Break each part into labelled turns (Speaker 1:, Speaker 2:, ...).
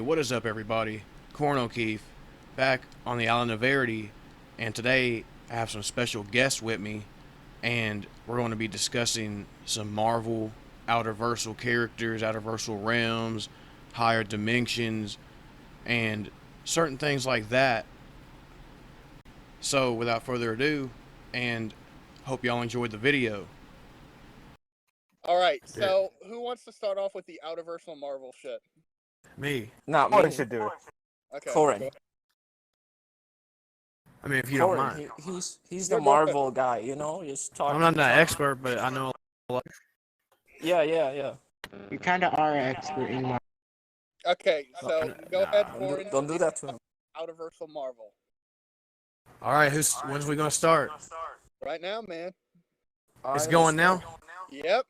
Speaker 1: what is up, everybody? Corn O'Keefe, back on the island of Verity, and today I have some special guests with me, and we're going to be discussing some Marvel outerversal characters, outerversal realms, higher dimensions, and certain things like that. So, without further ado, and hope y'all enjoyed the video.
Speaker 2: All right, so who wants to start off with the Outerversal Marvel shit?
Speaker 1: Me.
Speaker 3: Not
Speaker 4: Corey
Speaker 3: me.
Speaker 4: should do it.
Speaker 2: Okay.
Speaker 3: Corey.
Speaker 1: I mean, if you don't
Speaker 3: Corey.
Speaker 1: mind.
Speaker 3: He's
Speaker 2: Yeah,
Speaker 3: the
Speaker 2: go ahead.
Speaker 3: Marvel guy, you know? Just talk.
Speaker 1: I'm not an expert, but I know a lot.
Speaker 3: Yeah.
Speaker 4: You kind of are an expert in Marvel.
Speaker 2: Okay, so go ahead,
Speaker 3: Don't
Speaker 2: Corey.
Speaker 3: do that to him.
Speaker 2: Outerversal Marvel.
Speaker 1: All right, when's we gonna start?
Speaker 2: Right now, man.
Speaker 1: It's going now.
Speaker 2: Yep.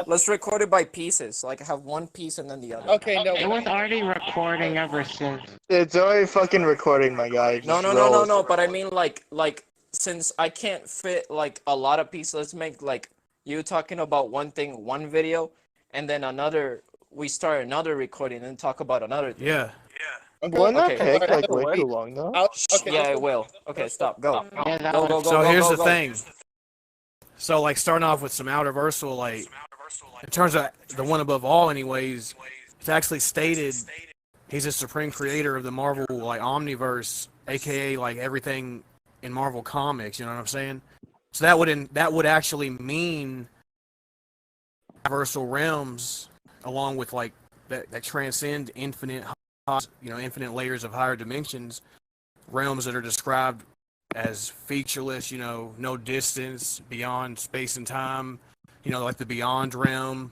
Speaker 3: Let's record it by pieces. Like have one piece and then the other.
Speaker 2: Okay, no.
Speaker 4: It was already recording ever since.
Speaker 5: It's already fucking recording, my guy.
Speaker 3: No. But I mean, like since I can't fit like a lot of pieces, let's make like you talking about one thing, one video, and then another. We start another recording and talk about another thing.
Speaker 1: Yeah.
Speaker 2: Okay.
Speaker 5: Wouldn't that
Speaker 3: Okay.
Speaker 5: take like way too long though?
Speaker 2: Okay,
Speaker 3: Yeah, it will. Okay, stop. Go.
Speaker 4: Yeah, that
Speaker 3: Go.
Speaker 1: So here's the
Speaker 3: go.
Speaker 1: thing. So like starting off with some outerversal, like in terms of the one above all, anyways, it's actually stated he's a supreme creator of the Marvel like Omniverse, aka like everything in Marvel comics. You know what I'm saying? So that would actually mean universal realms, along with like that transcend infinite, infinite layers of higher dimensions, realms that are described as featureless, no distance, beyond space and time, like the beyond realm.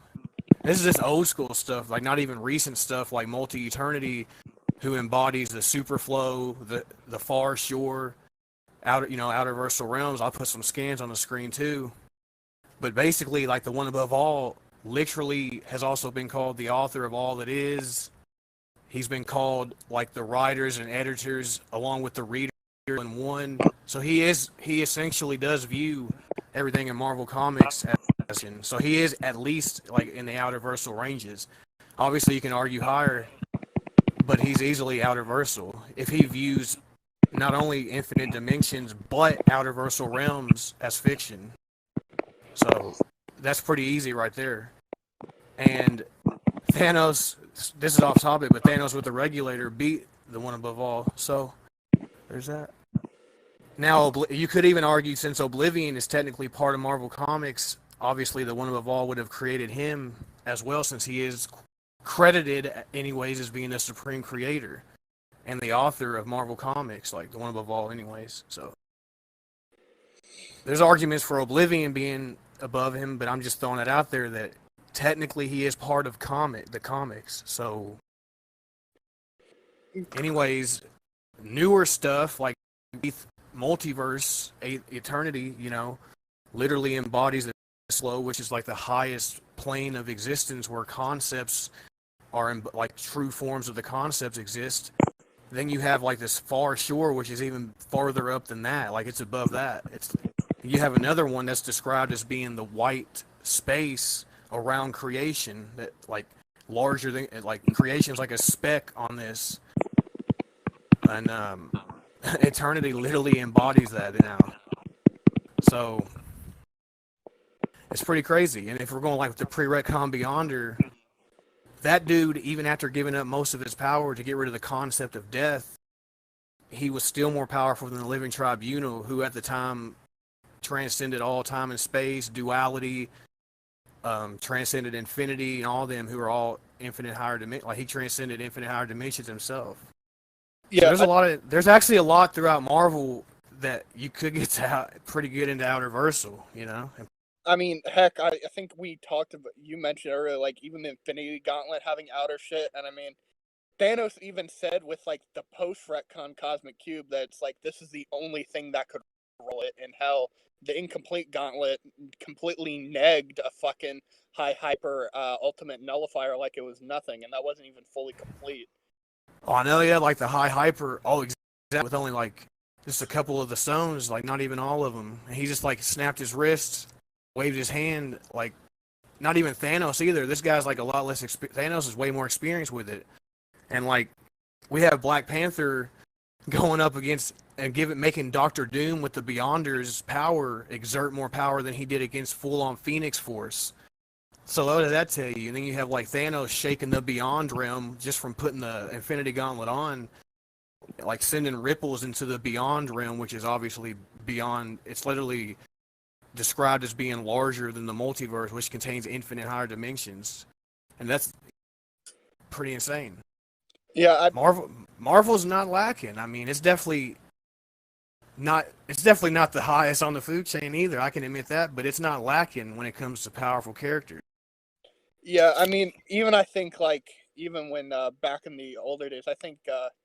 Speaker 1: This is just old school stuff, like not even recent stuff like multi-eternity, who embodies the superflow, the far shore, outerversal realms. I'll put some scans on the screen too. But basically, like the one above all, literally has also been called the author of all that is. He's been called like the writers and editors along with the reader in one. So he essentially does view everything in Marvel Comics as, so he is at least like in the outerversal ranges. Obviously you can argue higher, but he's easily outerversal if he views not only infinite dimensions but outerversal realms as fiction. So that's pretty easy right there. And Thanos, this is off topic, but Thanos with the regulator beat the one above all. So there's that. Now, you could even argue since Oblivion is technically part of Marvel Comics, obviously the one above all would have created him as well, since he is credited anyways as being the supreme creator and the author of Marvel Comics, like the one above all anyways. So there's arguments for Oblivion being above him, but I'm just throwing it out there that technically he is part of the comics. So anyways, newer stuff like Multiverse, Eternity, literally embodies the slow, which is like the highest plane of existence where concepts are in, like true forms of the concepts exist. Then you have like this far shore, which is even farther up than that. Like it's above that. You have another one that's described as being the white space around creation, that like larger than like creation is like a speck on this, and Eternity literally embodies that now. So it's pretty crazy. And if we're going like the pre-retcon Beyonder, that dude, even after giving up most of his power to get rid of the concept of death, he was still more powerful than the Living Tribunal, who at the time transcended all time and space, duality, transcended infinity, and all them who are all infinite higher dimensions. Like he transcended infinite higher dimensions himself.
Speaker 2: Yeah.
Speaker 1: So there's actually a lot throughout Marvel that you could get to pretty good into outerversal,
Speaker 2: I mean, heck, I think we talked about, you mentioned earlier, like even the Infinity Gauntlet having outer shit, and I mean, Thanos even said with like the post-retcon Cosmic Cube that it's like this is the only thing that could roll it, and how the incomplete Gauntlet completely negged a fucking high hyper ultimate nullifier like it was nothing, and that wasn't even fully complete.
Speaker 1: Oh, I know, yeah, like the high hyper, exactly, with only like just a couple of the stones, like not even all of them. And he just like snapped his wrist, waved his hand, like not even Thanos either. This guy's like a lot less Thanos is way more experienced with it. and like we have Black Panther going up against and making Doctor Doom with the Beyonders' power exert more power than he did against full-on Phoenix Force. So what does that tell you? And then you have like Thanos shaking the Beyond realm just from putting the Infinity Gauntlet on, like sending ripples into the Beyond realm, which is obviously beyond. It's literally described as being larger than the multiverse, which contains infinite higher dimensions, and that's pretty insane.
Speaker 2: Yeah,
Speaker 1: Marvel's not lacking. I mean, it's definitely not the highest on the food chain either. I can admit that, but it's not lacking when it comes to powerful characters.
Speaker 2: yeah. I mean, even I think like even when back in the older days, I think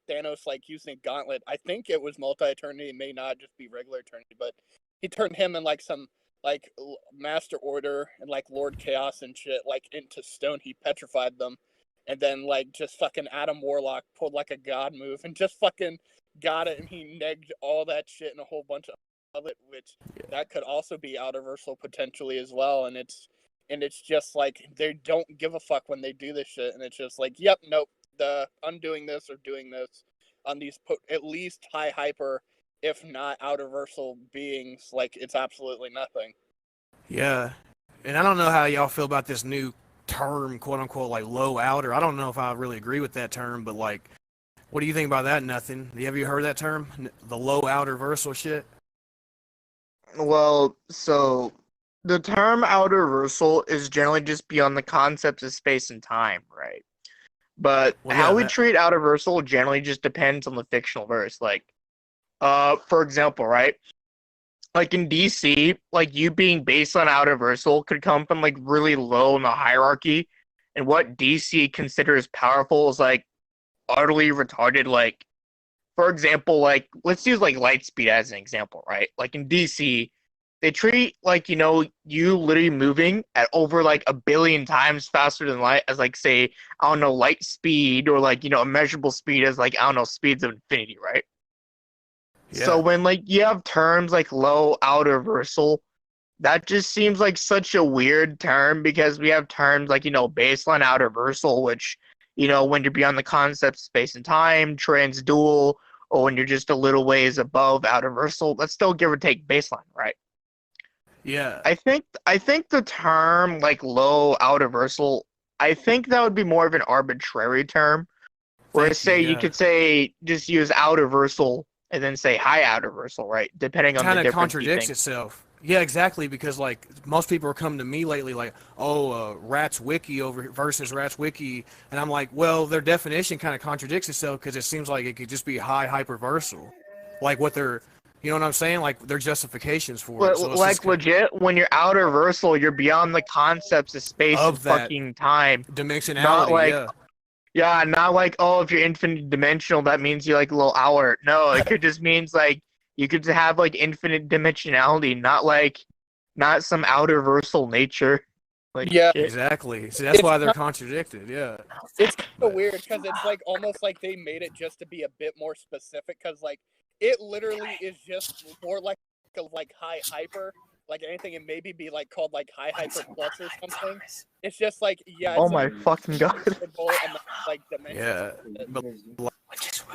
Speaker 2: Thanos like using Gauntlet. I think it was multi-eternity. It may not just be regular eternity, but he turned him and like some like Master Order and like Lord Chaos and shit like into stone. He petrified them, and then like just fucking Adam Warlock pulled like a god move and just fucking got it, and he negged all that shit and a whole bunch of it, which that could also be outerversal potentially as well. And it's just like they don't give a fuck when they do this shit, and it's just like, yep, nope, the undoing this or doing this on these at least high hyper, if not outerversal beings, like it's absolutely nothing.
Speaker 1: Yeah, and I don't know how y'all feel about this new term, quote unquote, like low outer. I don't know if I really agree with that term, but like, what do you think about that? Nothing. Have you heard that term, the low outerversal shit?
Speaker 5: Well, so the term outerversal is generally just beyond the concepts of space and time, right? But
Speaker 1: Well,
Speaker 5: how
Speaker 1: yeah,
Speaker 5: we treat outerversal generally just depends on the fictional verse. Like, for example, right? Like in DC, like you being based on outerversal could come from like really low in the hierarchy, and what DC considers powerful is like utterly retarded. Like, for example, like let's use like Lightspeed as an example, right? Like in DC, they treat like you literally moving at over like a billion times faster than light as like say I don't know light speed or like immeasurable speed as like I don't know speeds of infinity, right?
Speaker 1: yeah,
Speaker 5: So when like you have terms like low outerversal, that just seems like such a weird term because we have terms like baseline outerversal, which when you're beyond the concept of space and time, transdual, or when you're just a little ways above outerversal, that's still give or take baseline, right?
Speaker 1: yeah.
Speaker 5: I think the term like low outerversal, I think that would be more of an arbitrary term. Where
Speaker 1: Thank you.
Speaker 5: say you
Speaker 1: Yeah.
Speaker 5: could say just use outerversal and then say high outerversal, right? Depending on the
Speaker 1: Kind of
Speaker 5: difference you
Speaker 1: contradicts
Speaker 5: think.
Speaker 1: itself. Yeah, exactly. Because like most people are coming to me lately, like, "Oh, Rat's Wiki over versus Rat's Wiki," and I'm like, "Well, their definition kind of contradicts itself because it seems like it could just be high hyperversal, like what they're, you know what I'm saying? Like their justifications for it." So it's
Speaker 5: Like
Speaker 1: just
Speaker 5: legit, when you're outerversal, you're beyond the concepts of space and
Speaker 1: of that
Speaker 5: fucking time. Not
Speaker 1: dimensionality.
Speaker 5: like
Speaker 1: Yeah,
Speaker 5: yeah, not like oh, if you're infinite dimensional, that means you're like a little hour. No, it could just means like you could have like infinite dimensionality, not some outerversal nature. Like
Speaker 2: Yeah,
Speaker 5: shit.
Speaker 1: exactly. See, that's
Speaker 2: it's
Speaker 1: why they're
Speaker 2: kind
Speaker 1: contradicted. Yeah,
Speaker 2: it's kind of
Speaker 1: but
Speaker 2: weird because it's like almost like they made it just to be a bit more specific because like it literally is just more like a like high hyper, like anything, and maybe be like called like high hyper plus or something. It's just like yeah,
Speaker 5: Oh
Speaker 2: it's
Speaker 5: my fucking god.
Speaker 2: a amount like dimensions.
Speaker 1: yeah, but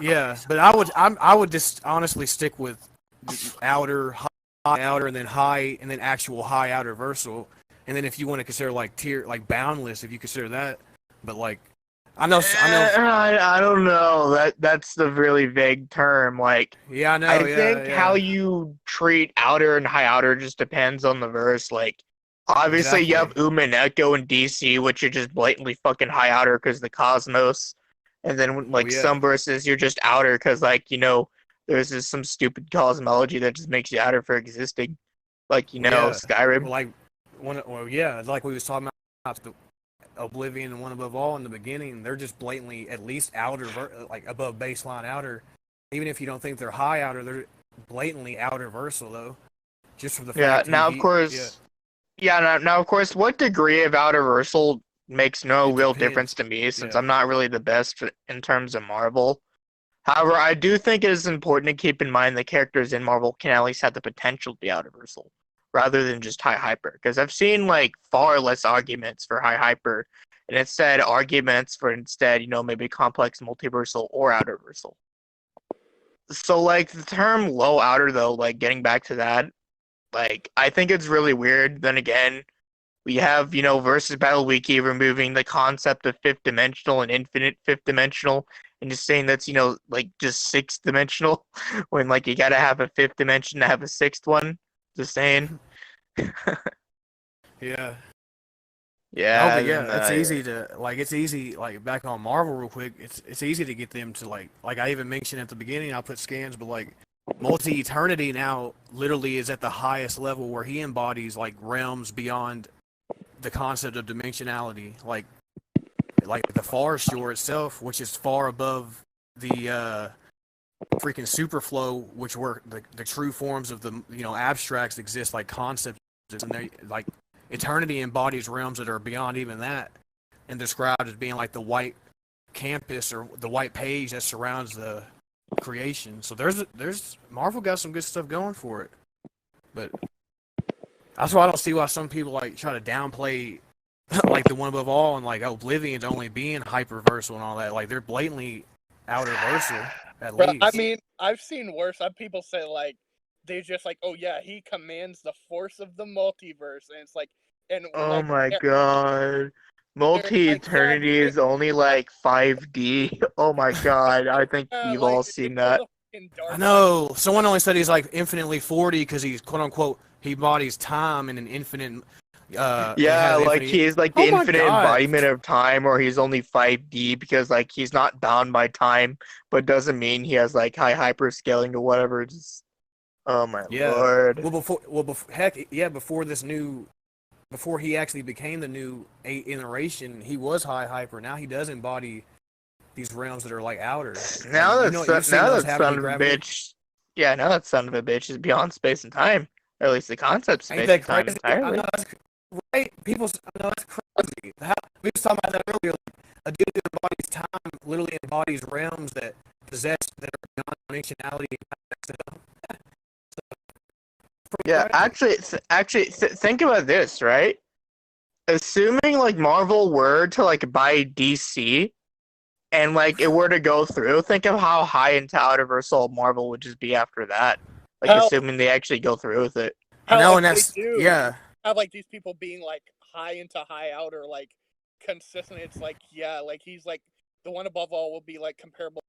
Speaker 1: yeah, but I would just honestly stick with outer, high outer, and then high, and then actual high outer versal, and then if you want to consider like tier, like boundless, if you consider that, but like I know,
Speaker 5: I don't know. That's the really vague term. Like
Speaker 1: yeah, I know,
Speaker 5: I
Speaker 1: yeah,
Speaker 5: think how
Speaker 1: yeah,
Speaker 5: you treat outer and high outer just depends on the verse. Like obviously you have
Speaker 1: exactly,
Speaker 5: Uma and Echo in DC, which are just blatantly fucking high outer because the cosmos, and then
Speaker 1: oh
Speaker 5: like
Speaker 1: yeah,
Speaker 5: some verses you're just outer because like there's just some stupid cosmology that just makes you outer for existing. Like
Speaker 1: well yeah,
Speaker 5: Skyrim.
Speaker 1: well like well yeah, like we was talking about the Oblivion and One Above All in the beginning, they're just blatantly at least outer, like above baseline outer. Even if you don't think they're high outer, they're blatantly outer versal though. Just for the
Speaker 5: Yeah.
Speaker 1: fact
Speaker 5: Now of
Speaker 1: yeah,
Speaker 5: course. Yeah. Now of course, what degree of outer versal makes no
Speaker 1: it
Speaker 5: real difference
Speaker 1: depends.
Speaker 5: to me since
Speaker 1: Yeah,
Speaker 5: I'm not really the best in terms of Marvel. However, I do think it is important to keep in mind that characters in Marvel can at least have the potential to be outerversal, rather than just high hyper. Because I've seen like far less arguments for high hyper and instead arguments for instead, maybe complex multiversal or outerversal. So like the term low outer though, like getting back to that, like I think it's really weird. Then again, we have, versus Battle Wiki removing the concept of fifth dimensional and infinite fifth dimensional and just saying that's, like just sixth dimensional when like you gotta have a fifth dimension to have a sixth one. Just saying.
Speaker 1: Yeah.
Speaker 5: Yeah.
Speaker 1: Oh, but yeah, it's easy to it's easy back on Marvel real quick. It's easy to get them to like I even mentioned at the beginning. I put scans, but like Multi-Eternity now literally is at the highest level where he embodies like realms beyond the concept of dimensionality, like the Far Shore itself, which is far above the freaking superflow, which were the true forms of the abstracts exist, like concepts, and they like. Eternity embodies realms that are beyond even that, and described as being like the white campus or the white page that surrounds the creation. So there's Marvel got some good stuff going for it, but that's why I don't see why some people like try to downplay like the one above all and like Oblivion's only being hyperversal and all that. Like they're blatantly outerversal at
Speaker 2: Bro,
Speaker 1: least.
Speaker 2: I mean, I've seen worse. People say like they just like, oh yeah, he commands the force of the multiverse, and it's like, and
Speaker 5: Oh
Speaker 2: like,
Speaker 5: my
Speaker 2: yeah,
Speaker 5: god. Multi-Eternity
Speaker 2: yeah,
Speaker 5: is only like 5D. Oh my god. I think we've all seen that.
Speaker 1: I know. Someone only said he's like infinitely 40 because he's quote unquote he embodies time in an infinite.
Speaker 5: Yeah, like he's like the infinite embodiment of time, or he's only 5D because like he's not bound by time, but doesn't mean he has like high hyperscaling or whatever. Just oh my lord.
Speaker 1: Before he actually became the new 8th iteration, he was high hyper. Now he does embody these realms that are like outer.
Speaker 5: Now
Speaker 1: like,
Speaker 5: that son of a bitch, yeah, now that son of a bitch is beyond space and time. Or at least the concept space and time entirely.
Speaker 1: I know that's right. I know that's crazy. We was talking about that earlier. Like, a dude that embodies time literally embodies realms that are beyond dimensionality.
Speaker 5: Yeah, actually, think about this, right? Assuming like Marvel were to like buy DC, and like it were to go through, think of how high into outerversal Marvel would just be after that. Like assuming they actually go through with it.
Speaker 1: I know, and that's yeah.
Speaker 2: Have like these people being like high into high outer, like consistent. It's like yeah, like he's like the one above all will be like comparable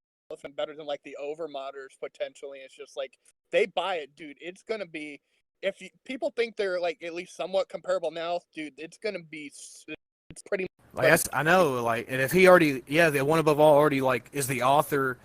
Speaker 2: and better than like the overmodders potentially. It's just like they buy it, dude. It's gonna be. If people think they're like at least somewhat comparable now, dude, it's gonna be. It's pretty.
Speaker 1: Like I know, like, and if he already, the one above all already like is the author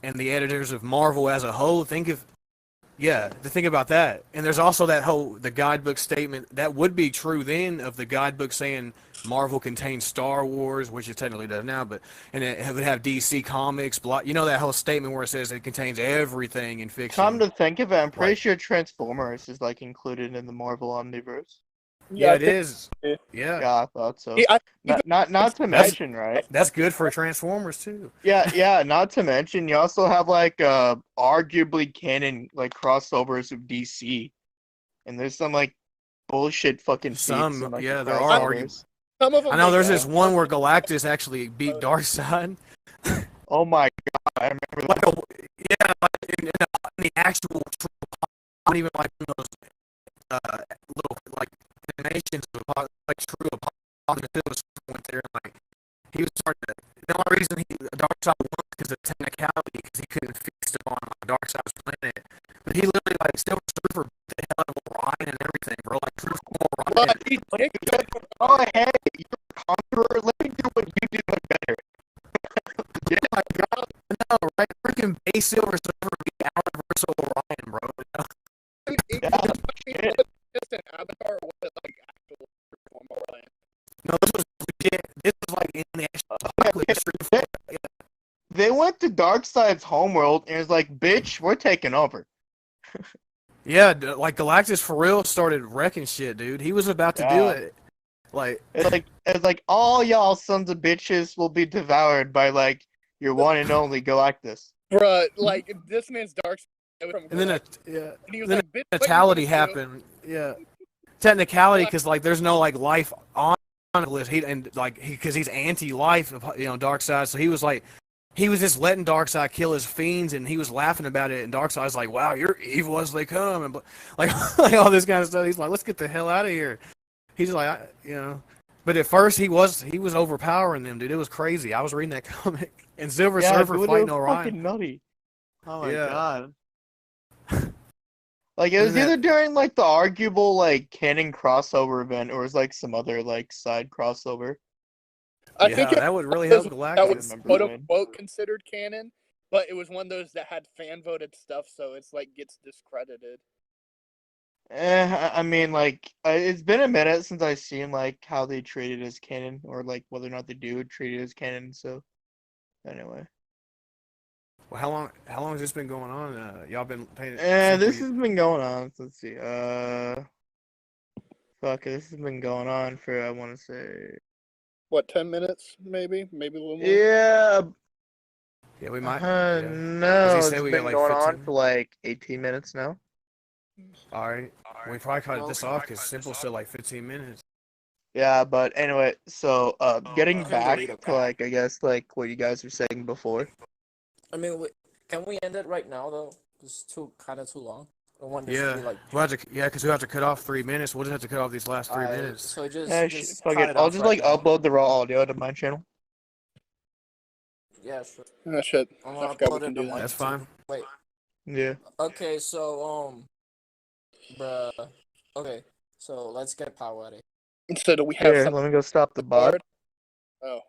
Speaker 1: and the editors of Marvel as a whole. Think about that. And there's also the guidebook statement that would be true then of the guidebook saying Marvel contains Star Wars, which it technically does now, and it would have DC Comics, that whole statement where it says it contains everything in fiction.
Speaker 5: Come to think of it, I'm pretty sure Transformers is like included in the Marvel Omniverse.
Speaker 1: Yeah, it is.
Speaker 5: Yeah.
Speaker 1: Yeah,
Speaker 5: I thought so. Not to mention, right?
Speaker 1: That's good for Transformers too.
Speaker 5: Yeah. Not to mention, you also have like arguably canon like crossovers with DC, and there's some like bullshit fucking
Speaker 1: there are
Speaker 5: crossovers.
Speaker 2: Some of them
Speaker 1: I know there's this one where Galactus actually beat Darkseid.
Speaker 5: Oh my god, I remember that.
Speaker 1: In the actual, not even like those little like animations of like true apocalypse went there and like he was starting to. The only reason Darkseid won because of technicality, because he couldn't fix it on Darkseid's planet. But he literally like still surfer the hell out of Orion and everything, bro. Like true Orion.
Speaker 5: Oh hey, you're a conqueror. Let me do what you do better.
Speaker 1: Yeah, my God, no, right? Freaking base silver surfer be outerversal Orion, bro.
Speaker 2: Just an avatar or was it like actual form of Orion?
Speaker 1: No, this was legit. This was like in the actual
Speaker 5: They went to Darkseid's homeworld and it was like, bitch, we're taking over.
Speaker 1: Yeah, like Galactus for real started wrecking shit, dude. He was about to do it. Like
Speaker 5: it's like all y'all sons of bitches will be devoured by like your one and only Galactus.
Speaker 2: Bruh, like this man's Darkseid.
Speaker 1: And then technicality happened. Yeah, technicality because like there's no like life on because he's anti-life, Darkseid. So he was like, he was just letting Darkseid kill his fiends, and he was laughing about it. And Darkseid's like, "Wow, you're evil as they come," and like all this kind of stuff. He's like, "Let's get the hell out of here." He's like, But at first he was overpowering them, dude. It was crazy. I was reading that comic, and Silver Surfer
Speaker 5: dude,
Speaker 1: fighting
Speaker 5: it was
Speaker 1: Orion.
Speaker 5: fucking nutty. Oh my
Speaker 1: Yeah.
Speaker 5: god. Like, it was
Speaker 1: Isn't that-
Speaker 5: either during, like, the arguable, like, canon crossover event, or it was, like, some other, like, side crossover.
Speaker 2: I
Speaker 1: Yeah,
Speaker 2: think
Speaker 1: that would really help
Speaker 2: that
Speaker 1: Galactus.
Speaker 2: was
Speaker 5: remember
Speaker 2: quote
Speaker 5: when.
Speaker 2: unquote considered canon, but it was one of those that had fan voted stuff, so it's like gets discredited.
Speaker 5: I mean, like, it's been a minute since I've seen, like, how they treat it as canon, or, like, whether or not they do treat it as canon, so, anyway.
Speaker 1: Well, how long has this been going on? Y'all been paying?
Speaker 5: This has been going on, let's see, this has been going on for, I want to say...
Speaker 2: What, 10 minutes, maybe? Maybe a little more?
Speaker 5: Yeah,
Speaker 1: Yeah, we might.
Speaker 5: no,
Speaker 1: he
Speaker 5: it's
Speaker 1: say we
Speaker 5: been
Speaker 1: got, like,
Speaker 5: going on
Speaker 1: 15?
Speaker 5: for, like, 18 minutes now.
Speaker 1: All right. We probably cut this off because Simple said like 15 minutes.
Speaker 5: Yeah, but anyway, so getting
Speaker 3: You can
Speaker 5: back
Speaker 3: delete it.
Speaker 5: to like I guess like what you guys were saying before.
Speaker 3: I mean, can we end it right now though? It's kind of too long. I want this to
Speaker 1: Yeah.
Speaker 3: be like.
Speaker 1: Because we have to cut off 3 minutes. We'll just have to cut off these last 3 minutes.
Speaker 3: So just
Speaker 5: Fuck
Speaker 3: cut
Speaker 5: it.
Speaker 3: it
Speaker 5: I'll
Speaker 3: off
Speaker 5: just
Speaker 3: right
Speaker 5: like
Speaker 3: now.
Speaker 5: upload the raw audio to my channel.
Speaker 3: Yeah, sure.
Speaker 2: Oh, shit.
Speaker 3: I'm
Speaker 2: I
Speaker 3: gonna
Speaker 2: forgot we
Speaker 3: upload
Speaker 2: can
Speaker 3: it
Speaker 2: do
Speaker 3: to
Speaker 2: that.
Speaker 3: mine.
Speaker 1: That's fine.
Speaker 3: Wait.
Speaker 5: Yeah.
Speaker 3: Okay, so bruh. Okay, so let's get power at it.
Speaker 2: So do we have
Speaker 5: Here,
Speaker 2: something
Speaker 5: let me go stop the bot.
Speaker 2: Oh.